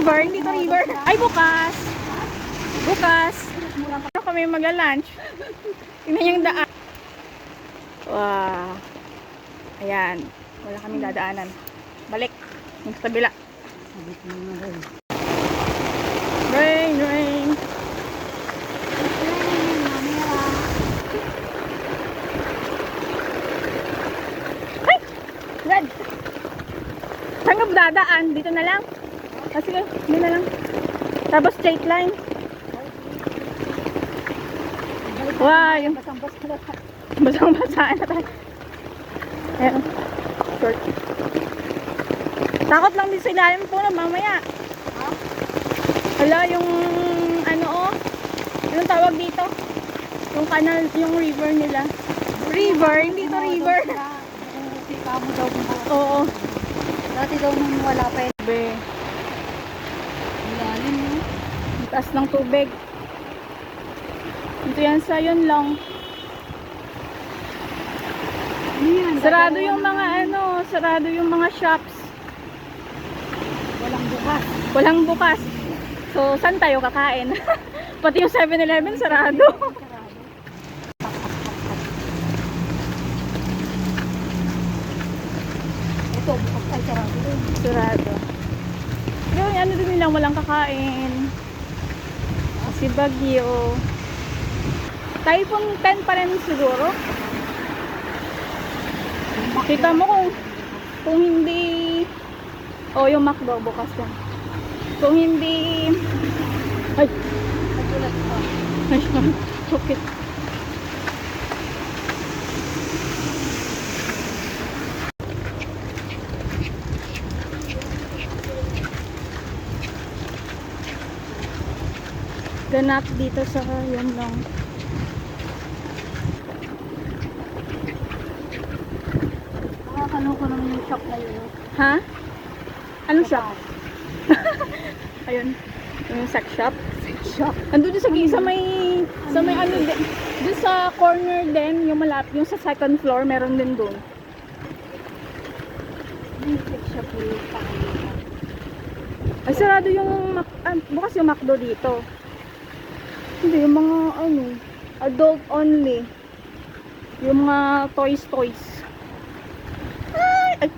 river, hindi to river. Ay, bukas. Bukas. Ano kami magla-lunch? Tingnan yung daan. Wow. Ayan. Wala kaming dadaanan. Balik. Yung sa kabila. Rain, rain. Ay! Red! Saan ka dadaan? Dito na lang? Ah, sige, dito na lang. Tapos straight line. Wow, yung basang-basaan na tayo. Ayan. Short. Takot lang din sa ilalim po na mamaya. Hala, yung ano oh. Anong tawag dito? Yung canal, yung river nila. River, hindi to river. Oo. Dati daw nung wala pa yun. Ilalim mo. Taas ng tubig. Ito yan sa yun lang. Sarado yung mga ano, sarado yung mga shops. Walang bukas. Walang bukas. So, saan tayo kakain? Pati yung 7-Eleven sarado. Ito, bukas ay sarado rin. Sarado. Yung ano din nilang walang kakain. Kasi bagyo. Typhoon 10 pa rin siguro. Kita mo kung hindi yung McDo bukas yan. Kung hindi ay Nagulat ko. okay. Ganap dito sa yan lang. Ano ko nung yung shop na yun. Ha? Anong shop? Ayun. Yung sex shop. Sex shop. Andun din sa may ano din. Doon sa corner din, yung malapit, yung sa second floor, meron din doon. Yung sex shop yung pakalitan. Ay, sarado yung, bukas yung McDo dito. Hindi, yung mga, ano, adult only. Yung mga toys. Ay!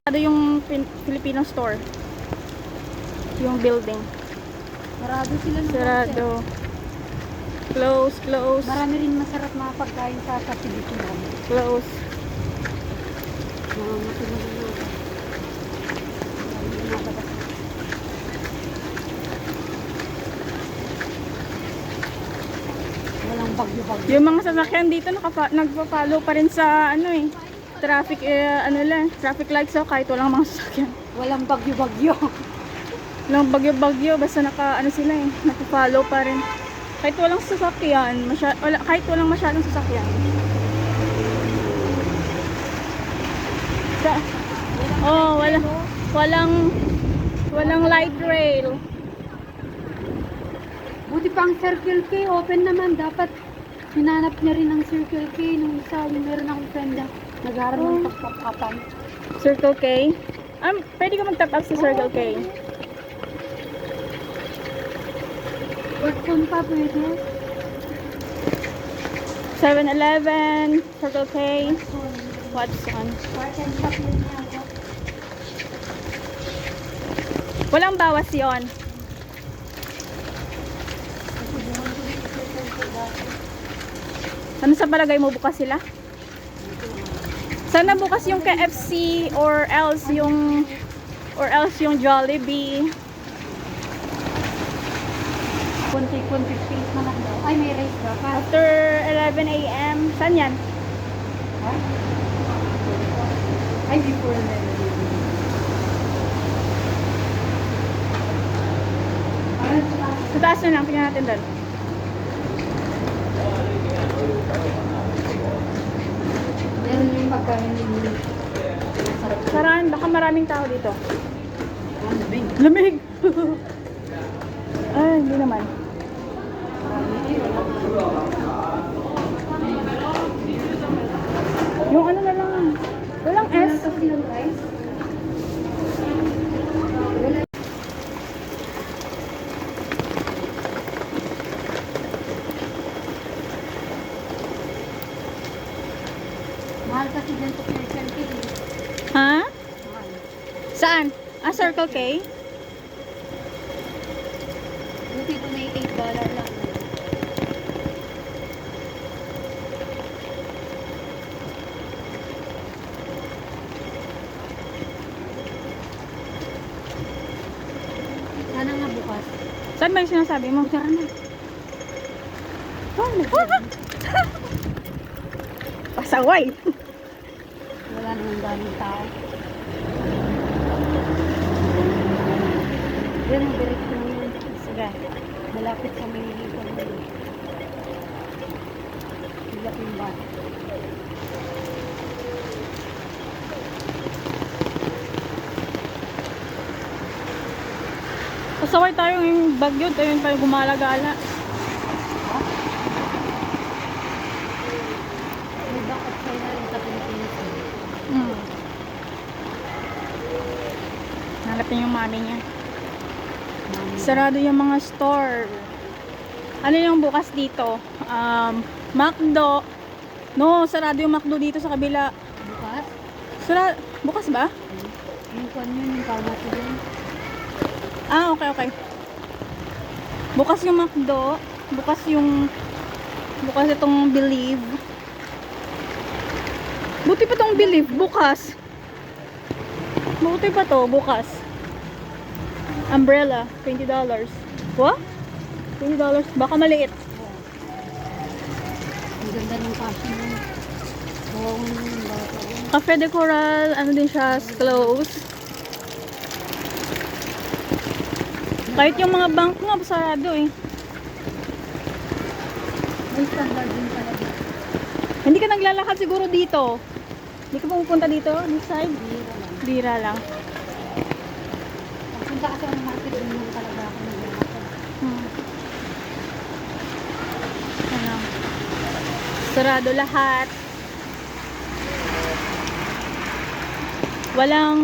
Sarado yung Filipino store. Yung building. Marado sila ng Sarado. Close. Marami rin masarap mga pagkain sa Pilipinas. Close. Mga matulog na. Walang bagyo-bagyo. Yung mga sasakyan dito nagpa-follow pa rin sa ano traffic traffic lights kahit walang mga sasakyan. Walang bagyo-bagyo. Walang bagyo-bagyo basta sila nagpa-follow pa rin. Kahit walang sasakyan, kahit walang masyadong sasakyan. Walang light rail. Buti pang Circle K, open naman. Dapat hinanap niya rin ang Circle K nung isa. Yung meron akong friend na nag-aaral ng top-up-upan. Circle K? Pwede ka mag-top up sa Circle K. Watson pa pwede. 7-Eleven, Circle K, Watson. Watson pa pwede ako. Walang bawas yon. Ano sa palagay mo, bukas sila? Sana bukas yung KFC or else yung Jollibee. Kunti-kunti space na lang daw. Ay, may race dapat. After 11 a.m. Saan yan? Ha? Ay, before 11. Sa taas na lang, tingnan natin doon. Meron yung pagkain nila. Saran, baka maraming tao dito. Lamig. Lamig! Ay, hindi naman. Yung ano na lang. Walang S. yung price? Wala. Mahal kasi dyan sa Circle K. Ha? Mahal. Saan? Ah, Circle K? Buti ko may $8 lang. Sana nga bukas. Saan ba yung sinasabi mo? Tara na. Pasaway. Wala namang daming tao. Yan ang direksyon yun. Sige. Malapit sa may hipon. Hilap yung ba? Pasaway tayo yung bagyo. Tayo yung tayo gumala-gala. Ha? May backup sa'yo na rin sa Pilipinas. Hmm. Hanapin yung mami niya. Sarado yung mga store. Ano yung bukas dito? McDo. No, sarado yung McDo dito sa kabila. Bukas? Bukas ba? Yung kwan yun, yung pharmacy yun. Ah, okay. Bukas yung McDo. Bukas itong Believe. Buti pa tong Believe, bukas. Buti pa to, bukas. Umbrella, $20. What? $20? Baka maliit. Ang ganda ng fashion yun. Oo, bata yun. Cafe de Coral, ano din siya, close. Kahit yung mga bank nga, sarado eh. May standard din pala dito. Hindi ka naglalakad siguro dito. Hindi ka pupunta dito, this side? Bira lang. Bira lang. Pagpunta kasi ang market din naman talaga ako naglalakad. Ano? Sarado lahat. Walang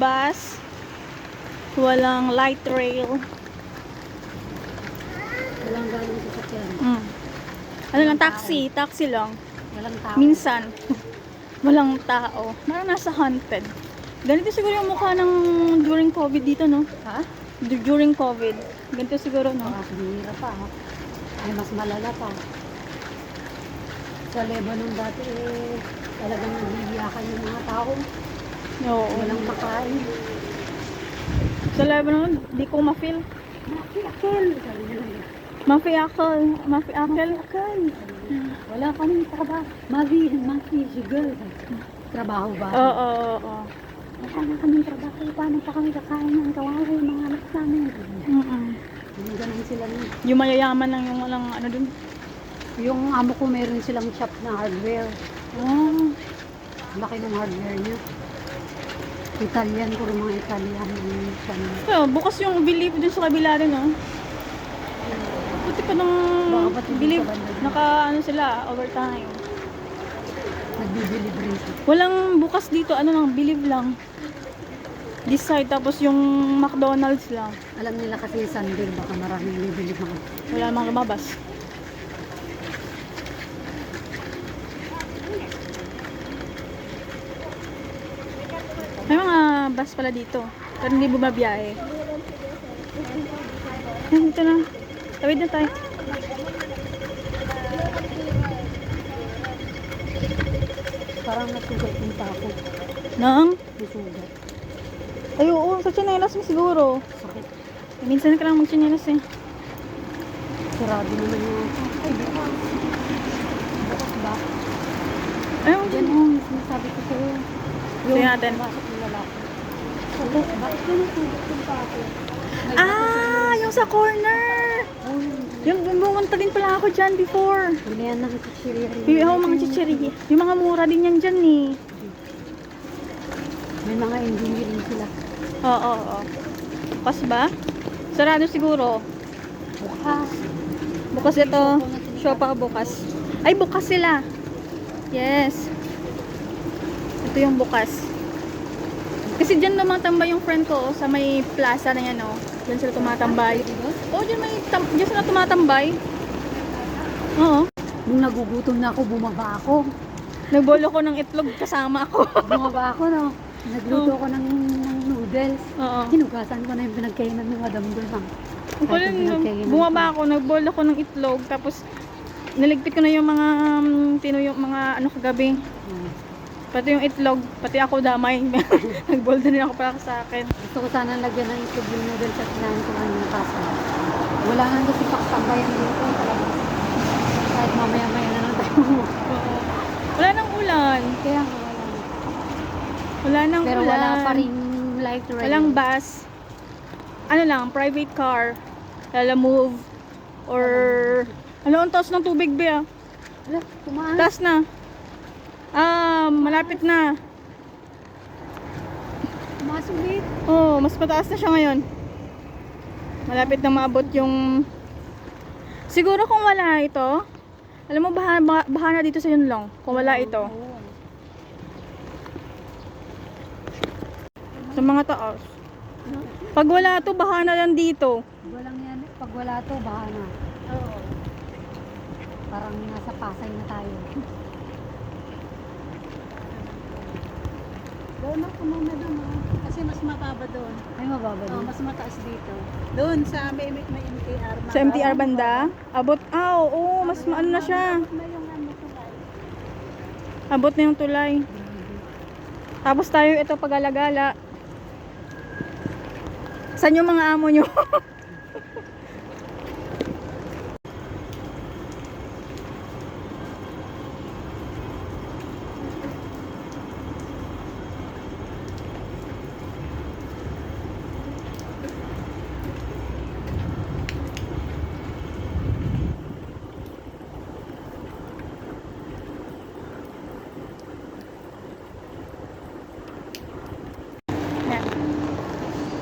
bus. Walang light rail. Walang galing sa sakyan. Ano lang, taxi. Taxi lang. Walang tao. Minsan. Walang tao. Nasa haunted. Ganito siguro yung mukha ng during COVID dito, no? Ha? During COVID. Ganito siguro, no? Baka sumira pa. Ha? Ay, mas malala pa. Sa Lebanon dati, talagang nagigiyakan yung mga tao. Oo. Walang makain. Sa Lebanon, di ko ma-feel. Mafiakil! Sabi nila. Mafiakal. Mafiakal. Wala kaming trabaho. Mafi-girl. Trabaho ba? Oo. Wala na kaming trabaho. Paano pa kami kakain ng kawawa yung mga anak namin? Yung ganun sila nun. Yung mayayaman lang yung walang ano dun. Yung amo ko meron silang shop na hardware. Laki ng hardware niya. Italian, puro mga Italian yung shop niya. So, bukas yung Believe dun sa kabila rin, no? Buti pa nung Baka ba't hindi Believe, sa banda dun? naka ano sila, overtime. Nagbibilib rin siya. Walang bukas dito, ano lang, Believe lang. This side, tapos yung McDonald's lang. Alam nila kasi Sunday, baka maraming bibilib mga. Wala namang lumabas. May mga bus pala dito. Pero hindi bumabiyahe. Dito na. Tawid na tayo. Parang nasugat yung tako. Nang? Nasugat. Ay, oo. Sa tsinelas mo siguro. Sakit. Minsan ka lang mag-tsinelas eh. Sarado naman yung. Ay, bukas. Bukas ba? Ayun. Yan yung sinasabi ko sa'yo. Tingnan natin. Pumasok ng lalaki. Sabi, bakit yun nasugat yung tako? Ah! Yung sa corner! Yung bumunta din pala ako dyan before. Bilihan ng chichirya rin. Yung mga chichiri. Yung mga mura din yan dyan eh. May mga engineering sila. Oo. Bukas ba? Sarado siguro. Bukas. Bukas ito. Shop ako bukas. Ay, bukas sila. Yes. Ito yung bukas. Kasi dyan tumatambay yung friend ko sa may plaza na yan, oh. Dyan sila tumatambay. Oo, dyan sila tumatambay. Oo. Nung nagugutom na ako, bumaba ako. Nagbolo ko ng itlog kasama ako. Bumaba ako, no? Nagluto ako ng noodles. Oo. Hinugasan ko na yung pinagkainan ni Madam Doon, ha? Ako rin, bumaba ako, nagbolo ko ng itlog, tapos niligpit ko na yung mga yung mga ano kagabi. Pati yung itlog, pati ako damay. Nagbol din ako para sa akin. Gusto ko sana lagyan ng itlog yung noodles at kinain ko kanina kaso. Wala nga kasi paksambayan dito. Talaga. Kahit mamaya-maya na lang tayo. Oo. Wala nang ulan. Kaya nga wala. Wala nang Pero ulan. wala pa rin light rail. Walang bus. Ano lang, private car. Lala move. Or ano ang taas ng tubig ba? Wala, tumaas. Taas na. Malapit na. Tumaas ulit. Oh, mas mataas na siya ngayon. Malapit na maabot yung... Siguro kung wala ito, alam mo, baha na dito sa Yunlong. Kung wala ito. Oo. Sa mga taas. Pag wala to, baha na lang dito. Walang yan. Pag wala to, baha na. Oo. Parang nasa Pasay na tayo. Doon ako muna doon, kasi mas mababa doon. Ay, mababa Oh, din. mas mataas dito. Doon sa may MTR. Sa MTR banda, abot, oo, mas maano na siya. Na yung ano tulay. Abot na yung tulay. Tapos tayo ito pag-alagala. Saan yung mga amo nyo? Yan,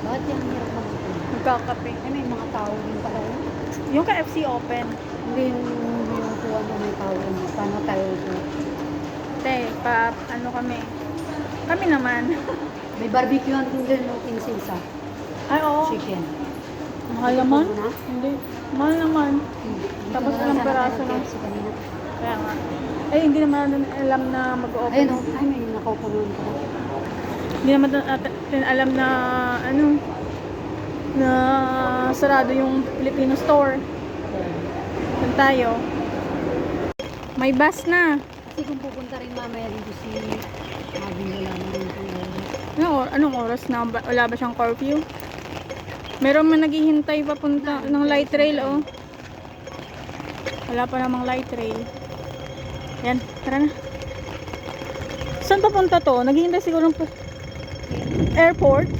Bakit yan ang hirap mag-ito? magkakape. Ay, may mga tao din pala yun. Yung KFC open. Hindi yung kuha na may tao yun. Paano tayo ito? Te, ano kami? Kami naman. May barbecue din din no, kinsisa. Ay, oo. Chicken. Mahal naman. Ano na? Hindi. Mahal naman. Tapos Dito na ilang sana peraso tayo lang. KFC kanina. Kaya nga. Ay, hindi naman alam na mag-open. Ayun o. Ay, may nakaupunan ko. Hindi naman natin alam na ano na sarado yung Filipino store. Saan tayo? May bus na. Kasi kung pupunta rin mamaya dito si Mabing wala na rin kung Anong oras na? Wala ba siyang curfew? Meron man naghihintay papunta ng light rail, oh. Wala pa namang light rail. Yan, tara na. Saan papunta to? Naghihintay siguro ng airport.